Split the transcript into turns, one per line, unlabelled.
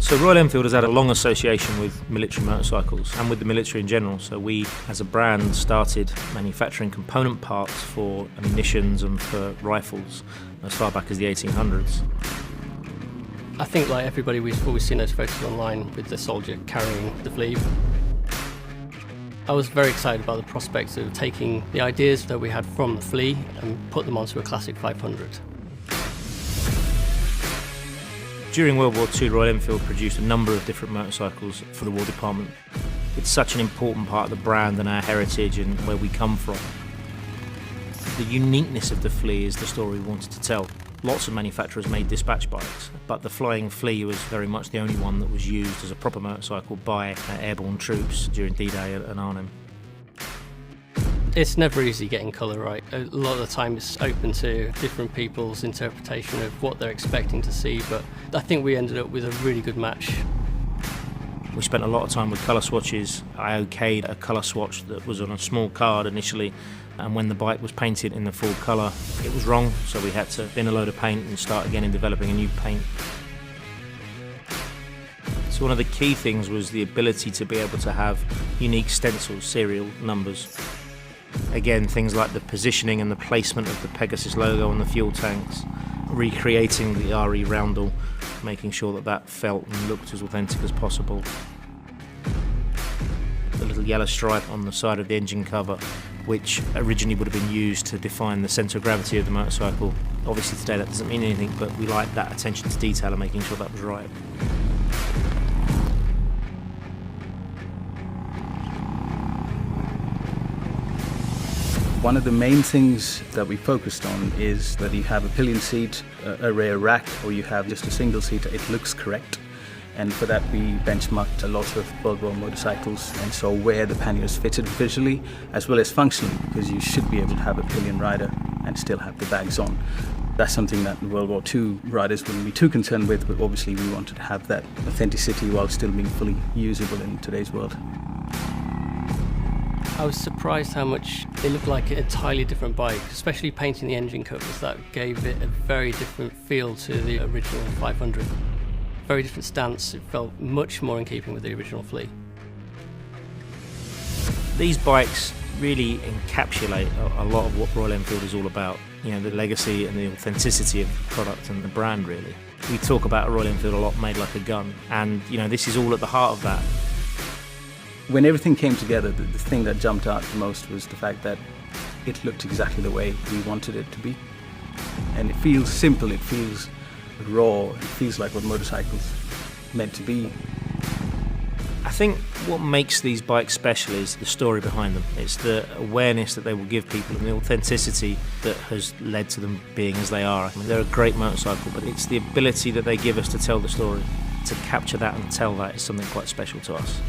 So Royal Enfield has had a long association with military motorcycles and with the military in general. So we, as a brand, started manufacturing component parts for munitions and for rifles as far back as the 1800s.
I think, like everybody, we've always seen those photos online with the soldier carrying the Flea. I was very excited about the prospects of taking the ideas that we had from the Flea and put them onto a Classic 500.
During World War II, Royal Enfield produced a number of different motorcycles for the War Department. It's such an important part of the brand and our heritage and where we come from. The uniqueness of the Flea is the story we wanted to tell. Lots of manufacturers made dispatch bikes, but the Flying Flea was very much the only one that was used as a proper motorcycle by airborne troops during D-Day at Arnhem.
It's never easy getting colour right. A lot of the time it's open to different people's interpretation of what they're expecting to see, but I think we ended up with a really good match.
We spent a lot of time with colour swatches. I okayed a colour swatch that was on a small card initially, and when the bike was painted in the full colour, it was wrong, so we had to bin a load of paint and start again in developing a new paint. So one of the key things was the ability to be able to have unique stencils, serial numbers. Again, things like the positioning and the placement of the Pegasus logo on the fuel tanks, recreating the RE roundel, making sure that that felt and looked as authentic as possible. The little yellow stripe on the side of the engine cover, which originally would have been used to define the centre of gravity of the motorcycle. Obviously today that doesn't mean anything, but we like that attention to detail and making sure that was right.
One of the main things that we focused on is that you have a pillion seat, a rear rack, or you have just a single seat. It looks correct. And for that we benchmarked a lot of World War motorcycles and saw where the panniers fitted visually as well as functionally, because you should be able to have a pillion rider and still have the bags on. That's something that World War II riders wouldn't be too concerned with, but obviously we wanted to have that authenticity while still being fully usable in today's world.
I was surprised how much it looked like an entirely different bike, especially painting the engine covers. That gave it a very different feel to the original 500. Very different stance. It felt much more in keeping with the original Flea.
These bikes really encapsulate a lot of what Royal Enfield is all about. You know, the legacy and the authenticity of the product and the brand, really. We talk about Royal Enfield a lot, made like a gun, and you know, this is all at the heart of that.
When everything came together, the thing that jumped out the most was the fact that it looked exactly the way we wanted it to be. And it feels simple, it feels raw, it feels like what motorcycles meant to be.
I think what makes these bikes special is the story behind them. It's the awareness that they will give people and the authenticity that has led to them being as they are. I mean, they're a great motorcycle, but it's the ability that they give us to tell the story. To capture that and tell that is something quite special to us.